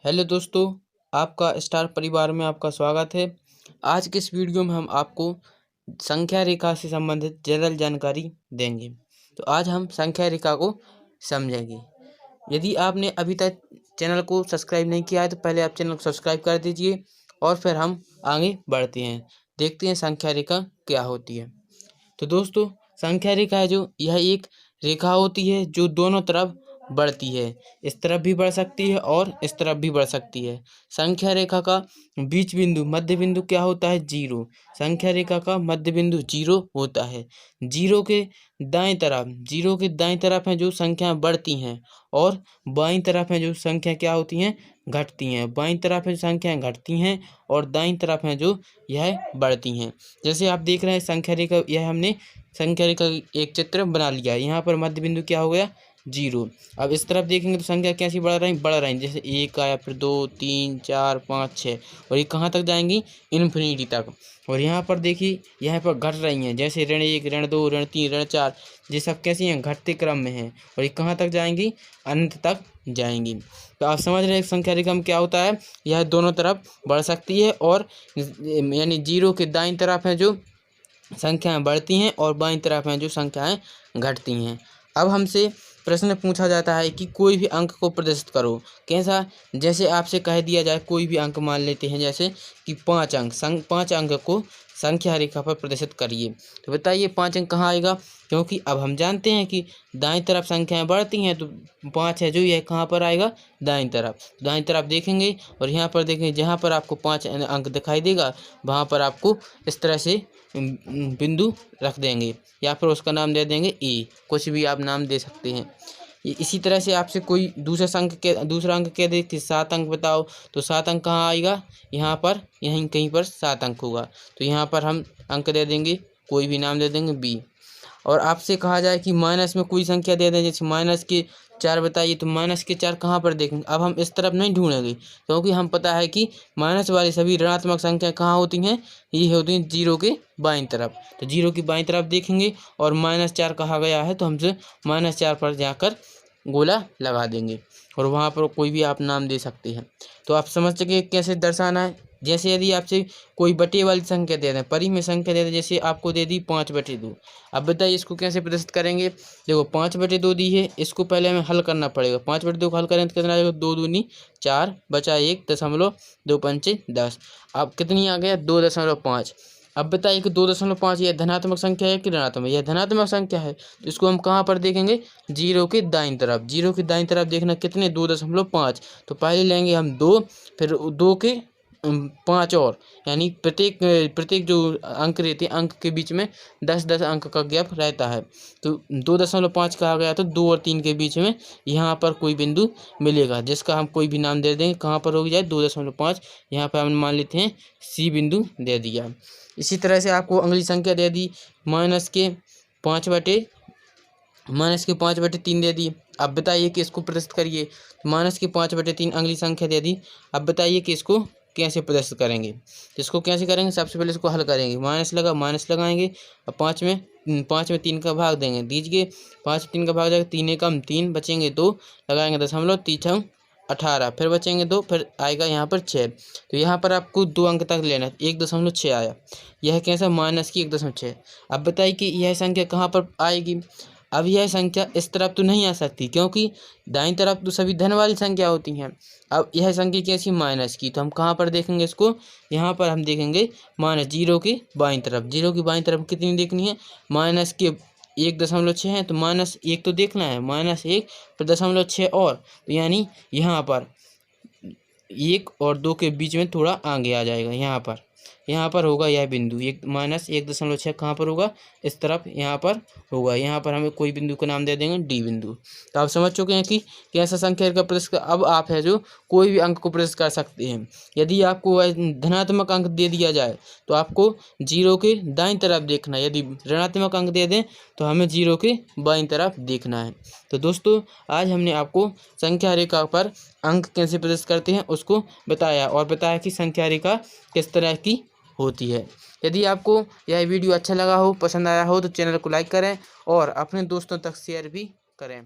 Hello दोस्तों, आपका star परिवार में आपका स्वागत है। आज के इस वीडियो में हम आपको संख्या रेखा से संबंधित जनरल जानकारी देंगे। तो आज हम संख्या रेखा को समझेंगे। यदि आपने अभी तक चैनल को सब्सक्राइब नहीं किया है तो पहले आप चैनल को सब्सक्राइब कर दीजिए और फिर हम आगे बढ़ते हैं, देखते हैं संख्या रेखा क्या होती है। तो दोस्तों, संख्या रेखा है जो यह एक रेखा होती है जो दोनों तरफ बढ़ती है। इस तरफ भी बढ़ सकती है और इस तरफ भी बढ़ सकती है। संख्या रेखा का बीच बिंदु मध्य बिंदु क्या होता है? जीरो। संख्या रेखा का मध्य बिंदु जीरो होता है। जीरो के दाएं तरफ है जो संख्या बढ़ती हैं और बाईं तरफ है जो संख्या क्या होती हैं? घटती हैं। बाईं तरफ है संख्याएं घटती हैं और दाईं तरफ है जो यह बढ़ती हैं। जैसे आप देख रहे हैं संख्या रेखा, यह हमने संख्या रेखा एक चित्र बना लिया है। यहाँ पर मध्य बिंदु क्या हो गया? जीरो। अब इस तरफ देखेंगे तो संख्या कैसी बढ़ रही? जैसे एक आया, फिर दो, तीन, चार, पाँच, छः, और ये कहाँ तक जाएंगी? इन्फिनिटी तक। और यहाँ पर देखिए, यहाँ पर घट रही हैं, जैसे ऋण एक, ऋण दो, ऋण तीन, ऋण चार, ये सब कैसी हैं? घटते क्रम में हैं। और ये कहाँ तक जाएंगी? अनंत तक जाएंगी। तो आप समझ रहे हैं संख्या रेखा में क्या होता है? यह दोनों तरफ बढ़ सकती है और यानी जीरो के दाईं तरफ है जो संख्याएं बढ़ती हैं और बाईं तरफ हैं जो संख्याएं घटती हैं। अब हमसे प्रश्न पूछा जाता है कि कोई भी अंक को प्रदर्शित करो। कैसा? जैसे आपसे कह दिया जाए कोई भी अंक मान लेते हैं, जैसे कि 5 अंक, 5 अंक को संख्या रेखा पर प्रदर्शित करिए। तो बताइए 5 अंक कहाँ आएगा? क्योंकि अब हम जानते हैं कि दाईं तरफ संख्याएं बढ़ती हैं, तो 5 है जो यह कहाँ पर आएगा? दाईं तरफ। दाईं तरफ देखेंगे और यहाँ पर देखेंगे, जहाँ पर आपको 5 अंक दिखाई देगा वहाँ पर आपको इस तरह से बिंदु रख देंगे या फिर उसका नाम दे देंगे ए। कुछ भी आप नाम दे सकते हैं। इसी तरह से आपसे कोई दूसरा अंक कह दे कि 7 अंक बताओ, तो 7 अंक कहाँ आएगा? यहाँ पर, यहीं कहीं पर 7 अंक होगा। तो यहाँ पर हम अंक दे देंगे, कोई भी नाम दे देंगे बी। और आपसे कहा जाए कि माइनस में कोई संख्या दे दें, जैसे माइनस के 4 बताइए, तो माइनस के 4 कहाँ पर देखेंगे? अब हम इस तरफ नहीं ढूंढेंगे क्योंकि हम पता है कि माइनस वाली सभी ऋणात्मक संख्या कहाँ होती हैं? ये होती हैं जीरो के बाईं तरफ। तो जीरो की बाईं तरफ देखेंगे और -4 कहा गया है तो हमसे -4 पर जाकर गोला लगा देंगे और वहाँ पर कोई भी आप नाम दे सकते हैं। तो आप समझ सके कैसे दर्शाना है। जैसे यदि आपसे कोई बटे वाली संख्या दे दें, परिमेय संख्या दे दें, जैसे आपको दे दी 5/2। अब बताइए इसको कैसे प्रदर्शित करेंगे? देखो 5/2 दी है, इसको पहले हमें हल करना पड़ेगा। 5/2 को हल करें तो कितना आएगा? 2 दूनी 4 बचा 1 दशमलव 2 पंचे 10। अब कितनी आ गया? 2.5। अब बताइए कि 2.5 यह धनात्मक संख्या है कि ऋणात्मक? यह धनात्मक संख्या है, तो इसको हम कहाँ पर देखेंगे? जीरो के दाईं तरफ। जीरो के दाईं तरफ देखना कितने? 2.5। तो पहले लेंगे हम 2, फिर 2 के 5 और, यानी प्रत्येक जो अंक रहते हैं, अंक के बीच में 10-10 अंक का गैप रहता है। तो 2.5 कहा गया तो 2 और 3 के बीच में यहाँ पर कोई बिंदु मिलेगा जिसका हम कोई भी नाम दे देंगे। कहाँ पर हो जाए? 2.5। यहाँ पर हम मान लेते हैं सी बिंदु दे दिया। इसी तरह से आपको अगली संख्या दे दी माइनस के 5/3 दे दी। अब बताइए कि इसको प्रदर्शित करिए। -5/3 अगली संख्या दे दी। अब बताइए कि इसको कैसे प्रदर्शित करेंगे? तो इसको कैसे करेंगे? सबसे पहले इसको हल करेंगे। माइनस लगाएंगे और 5 में 3 का भाग देंगे। दीजिए 5 में 3 का भाग जाएगा, 3 एकम 3 बचेंगे 2, लगाएंगे दशमलव, 3 18, फिर बचेंगे 2, फिर आएगा यहाँ पर 6। तो यहाँ पर आपको 2 अंक तक लेना है। 1.6 आया। यह कैसा? माइनस की 1.6। अब बताइए कि यह संख्या कहाँ पर आएगी? अब यह संख्या इस तरफ तो नहीं आ सकती क्योंकि दाईं तरफ तो सभी धन वाली संख्या होती हैं। अब यह संख्या कैसी? माइनस की। तो हम कहाँ पर देखेंगे इसको? यहाँ पर हम देखेंगे माइनस जीरो की बाईं तरफ। जीरो की बाईं तरफ कितनी देखनी है? माइनस के 1.6 है, तो -1 तो देखना है। -1 फिर 0.6 और, तो यानी यहाँ पर 1 और 2 के बीच में थोड़ा आगे आ जाएगा। यहाँ पर होगा यह बिंदु। -1.6 कहाँ पर होगा? इस तरफ यहाँ पर होगा। यहाँ पर हमें कोई बिंदु का नाम दे देंगे डी बिंदु। तो आप समझ चुके हैं कि कैसा संख्या का प्रदर्शित। अब आप है जो कोई भी अंक को प्रदर्शित कर सकते हैं। यदि आपको धनात्मक अंक दे दिया जाए तो आपको जीरो के दाईं तरफ देखना है। यदि ऋणात्मक अंक दे दें तो हमें जीरो के बाईं तरफ देखना है। तो दोस्तों, आज हमने आपको संख्या रेखा पर अंक कैसे प्रदर्शित करते हैं उसको बताया और बताया कि संख्या रेखा किस तरह की होती है। यदि आपको यह वीडियो अच्छा लगा हो, पसंद आया हो, तो चैनल को लाइक करें और अपने दोस्तों तक शेयर भी करें।